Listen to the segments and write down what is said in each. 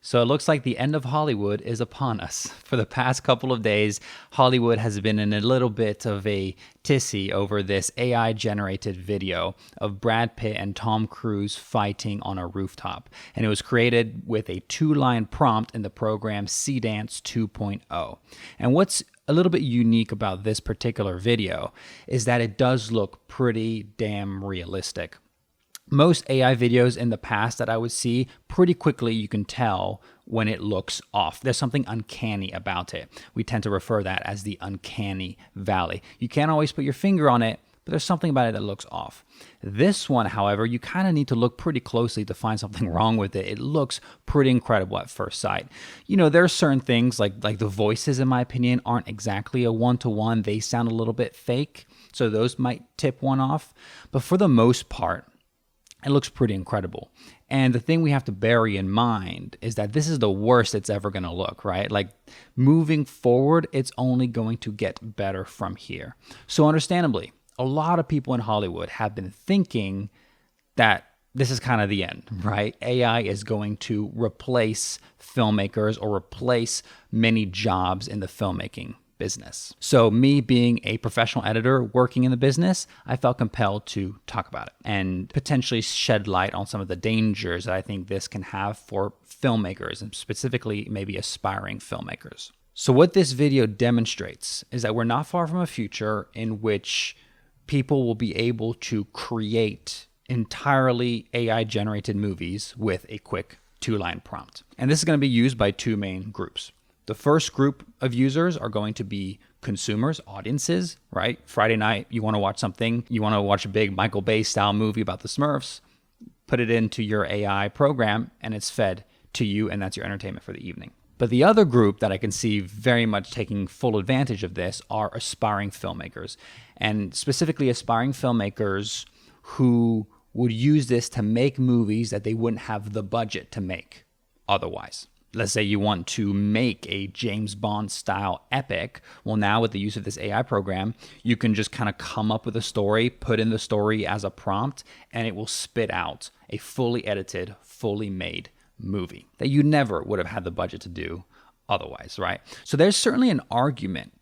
So it looks like the end of Hollywood is upon us. For the past couple of days, Hollywood has been in a little bit of a tizzy over this AI-generated video of Brad Pitt and Tom Cruise fighting on a rooftop. And it was created with a 2-line prompt in the program Seedance 2.0. And what's a little bit unique about this particular video is that it does look pretty damn realistic. Most AI videos in the past that I would see, pretty quickly you can tell when it looks off. There's something uncanny about it. We tend to refer that as the uncanny valley. You can't always put your finger on it, but there's something about it that looks off. This one, however, you kind of need to look pretty closely to find something wrong with it. It looks pretty incredible at first sight. You know, there are certain things like the voices, in my opinion, aren't exactly a one-to-one. They sound a little bit fake, so those might tip one off. But for the most part, it looks pretty incredible. And the thing we have to bear in mind is that this is the worst it's ever going to look, right? Like moving forward, it's only going to get better from here. So understandably, a lot of people in Hollywood have been thinking that this is kind of the end, right? AI is going to replace filmmakers or replace many jobs in the filmmaking business. So me being a professional editor working in the business, I felt compelled to talk about it and potentially shed light on some of the dangers that I think this can have for filmmakers and specifically maybe aspiring filmmakers. So what this video demonstrates is that we're not far from a future in which people will be able to create entirely AI-generated movies with a quick 2-line prompt. And this is going to be used by 2 main groups. The first group of users are going to be consumers, audiences, right? Friday night, you want to watch something, you want to watch a big Michael Bay style movie about the Smurfs, put it into your AI program and it's fed to you, and that's your entertainment for the evening. But the other group that I can see very much taking full advantage of this are aspiring filmmakers, and specifically aspiring filmmakers who would use this to make movies that they wouldn't have the budget to make otherwise. Let's say you want to make a James Bond style epic. Well, now with the use of this AI program, you can just kind of come up with a story, put in the story as a prompt, and it will spit out a fully edited, fully made movie that you never would have had the budget to do otherwise, right? So there's certainly an argument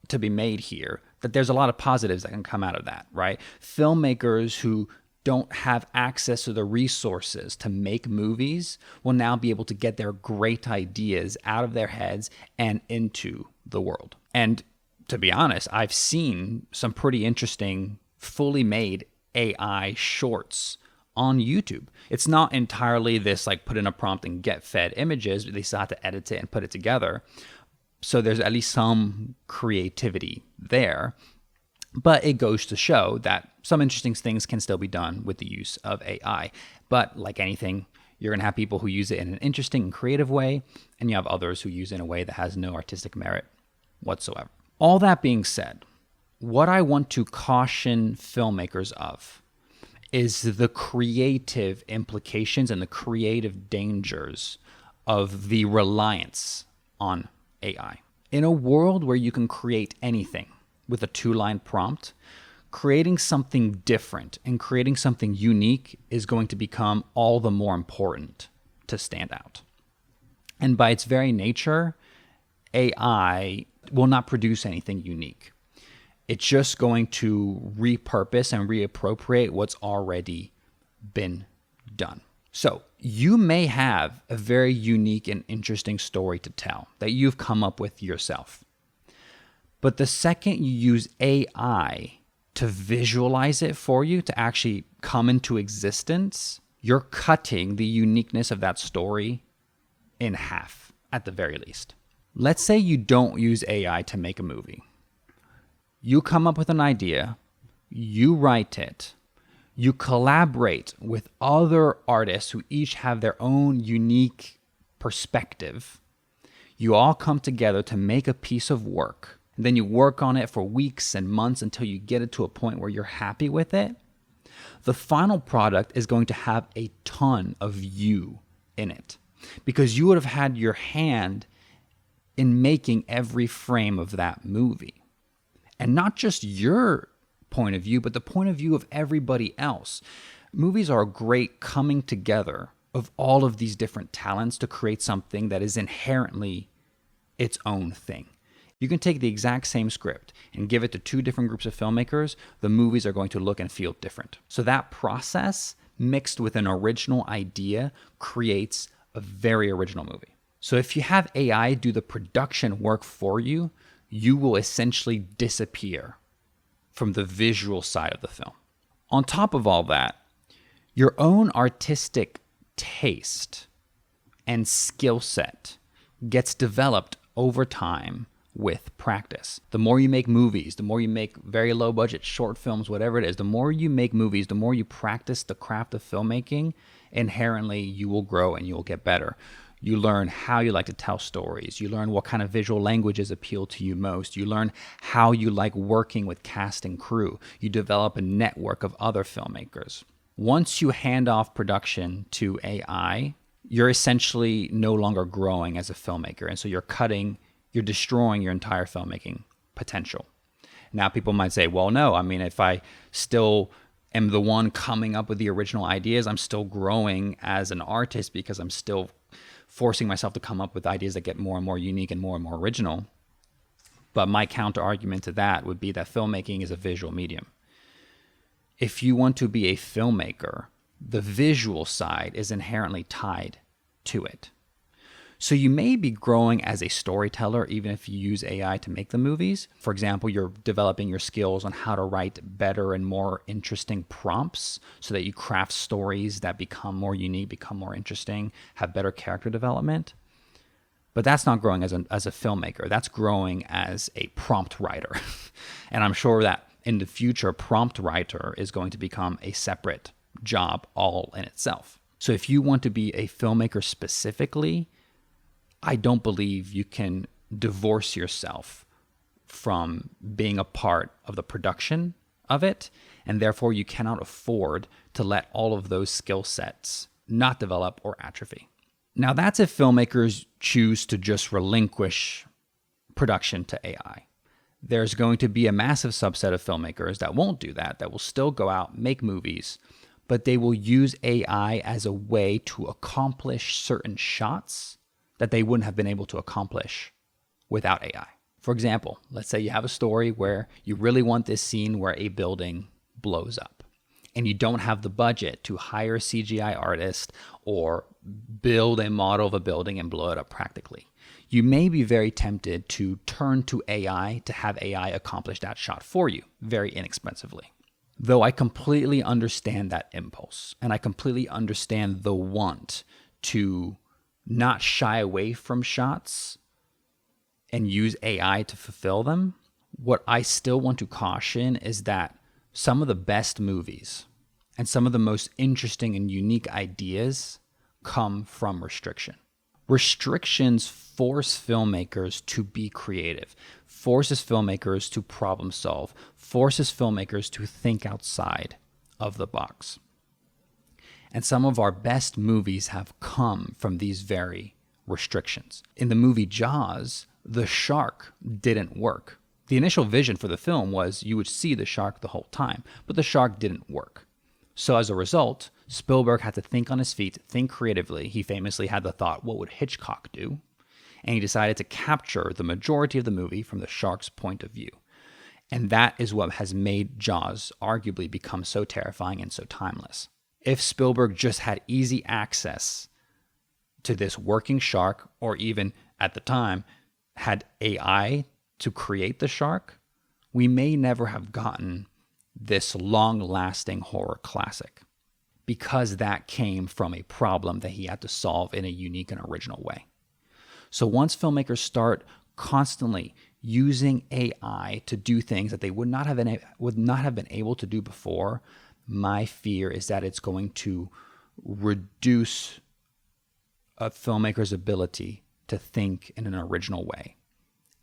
to be made here that there's a lot of positives that can come out of that, right? Filmmakers who don't have access to the resources to make movies will now be able to get their great ideas out of their heads and into the world. And to be honest, I've seen some pretty interesting fully made AI shorts on YouTube. It's not entirely this like put in a prompt and get fed images, but they still have to edit it and put it together. So there's at least some creativity there. But it goes to show that some interesting things can still be done with the use of AI. But like anything, you're going to have people who use it in an interesting and creative way, and you have others who use it in a way that has no artistic merit whatsoever. All that being said, what I want to caution filmmakers of is the creative implications and the creative dangers of the reliance on AI. In a world where you can create anything with a 2-line prompt, creating something different and creating something unique is going to become all the more important to stand out. And by its very nature, AI will not produce anything unique. It's just going to repurpose and reappropriate what's already been done. So you may have a very unique and interesting story to tell that you've come up with yourself. But the second you use AI to visualize it for you, to actually come into existence, you're cutting the uniqueness of that story in half, at the very least. Let's say you don't use AI to make a movie. You come up with an idea, you write it, you collaborate with other artists who each have their own unique perspective. You all come together to make a piece of work. And then you work on it for weeks and months until you get it to a point where you're happy with it. The final product is going to have a ton of you in it because you would have had your hand in making every frame of that movie. And not just your point of view, but the point of view of everybody else. Movies are a great coming together of all of these different talents to create something that is inherently its own thing. You can take the exact same script and give it to two different groups of filmmakers, the movies are going to look and feel different. So that process mixed with an original idea creates a very original movie. So if you have AI do the production work for you, you will essentially disappear from the visual side of the film. On top of all that, your own artistic taste and skill set gets developed over time with practice. The more you make movies, the more you make very low budget short films, whatever it is, the more you make movies, the more you practice the craft of filmmaking, inherently you will grow and you will get better. You learn how you like to tell stories. You learn what kind of visual languages appeal to you most. You learn how you like working with cast and crew. You develop a network of other filmmakers. Once you hand off production to AI, you're essentially no longer growing as a filmmaker. And so you're destroying your entire filmmaking potential. Now, people might say, well, no, I mean, if I still am the one coming up with the original ideas, I'm still growing as an artist because I'm still forcing myself to come up with ideas that get more and more unique and more original. But my counter argument to that would be that filmmaking is a visual medium. If you want to be a filmmaker, the visual side is inherently tied to it. So you may be growing as a storyteller even if you use AI to make the movies. For example, you're developing your skills on how to write better and more interesting prompts so that you craft stories that become more unique, become more interesting, have better character development. But that's not growing as a filmmaker. That's growing as a prompt writer. And I'm sure that in the future, prompt writer is going to become a separate job all in itself. So if you want to be a filmmaker specifically, I don't believe you can divorce yourself from being a part of the production of it, and therefore you cannot afford to let all of those skill sets not develop or atrophy. Now, that's if filmmakers choose to just relinquish production to AI. There's going to be a massive subset of filmmakers that won't do that, that will still go out, make movies, but they will use AI as a way to accomplish certain shots that they wouldn't have been able to accomplish without AI. For example, let's say you have a story where you really want this scene where a building blows up and you don't have the budget to hire a CGI artist or build a model of a building and blow it up practically. You may be very tempted to turn to AI to have AI accomplish that shot for you very inexpensively. Though I completely understand that impulse and I completely understand the want to not shy away from shots and use AI to fulfill them, what I still want to caution is that some of the best movies and some of the most interesting and unique ideas come from restriction. Restrictions force filmmakers to be creative, forces filmmakers to problem solve, forces filmmakers to think outside of the box. And some of our best movies have come from these very restrictions. In the movie Jaws, the shark didn't work. The initial vision for the film was you would see the shark the whole time, but the shark didn't work. So as a result, Spielberg had to think on his feet, think creatively. He famously had the thought, what would Hitchcock do? And he decided to capture the majority of the movie from the shark's point of view. And that is what has made Jaws arguably become so terrifying and so timeless. If Spielberg just had easy access to this working shark, or even at the time had AI to create the shark, we may never have gotten this long-lasting horror classic, because that came from a problem that he had to solve in a unique and original way. So once filmmakers start constantly using AI to do things that they would not have been able to do before, my fear is that it's going to reduce a filmmaker's ability to think in an original way.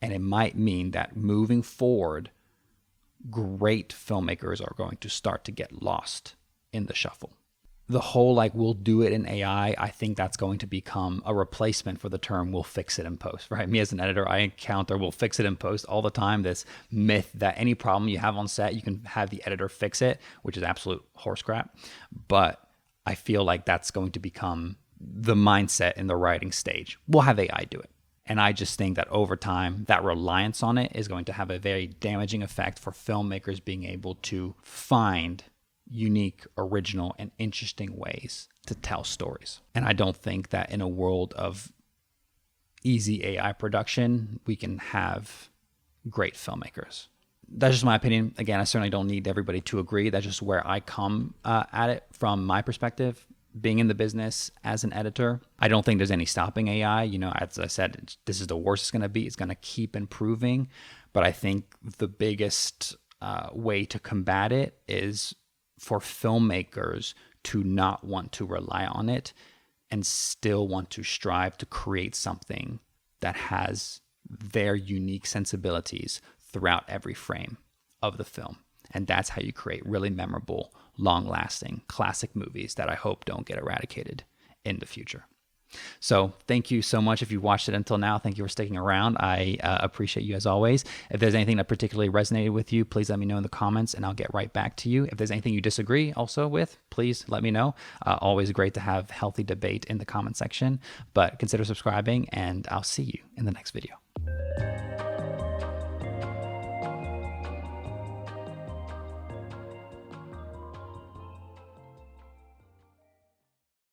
And it might mean that moving forward, great filmmakers are going to start to get lost in the shuffle. The whole we'll do it in AI, I think that's going to become a replacement for the term we'll fix it in post, right? Me as an editor, I encounter we'll fix it in post all the time, this myth that any problem you have on set, you can have the editor fix it, which is absolute horse crap. But I feel like that's going to become the mindset in the writing stage. We'll have AI do it. And I just think that over time, that reliance on it is going to have a very damaging effect for filmmakers being able to find unique, original, and interesting ways to tell stories. And I don't think that in a world of easy AI production, we can have great filmmakers. That's just my opinion. Again, I certainly don't need everybody to agree. That's just where I come at it from my perspective. Being in the business as an editor, I don't think there's any stopping AI. You know, as I said, this is the worst it's going to be. It's going to keep improving. But I think the biggest way to combat it is for filmmakers to not want to rely on it and still want to strive to create something that has their unique sensibilities throughout every frame of the film. And that's how you create really memorable, long-lasting, classic movies that I hope don't get eradicated in the future. So thank you so much if you watched it until now. Thank you for sticking around. I appreciate you as always. If there's anything that particularly resonated with you, please let me know in the comments and I'll get right back to you. If there's anything you disagree also with, please let me know. Always great to have healthy debate in the comment section, but consider subscribing and I'll see you in the next video.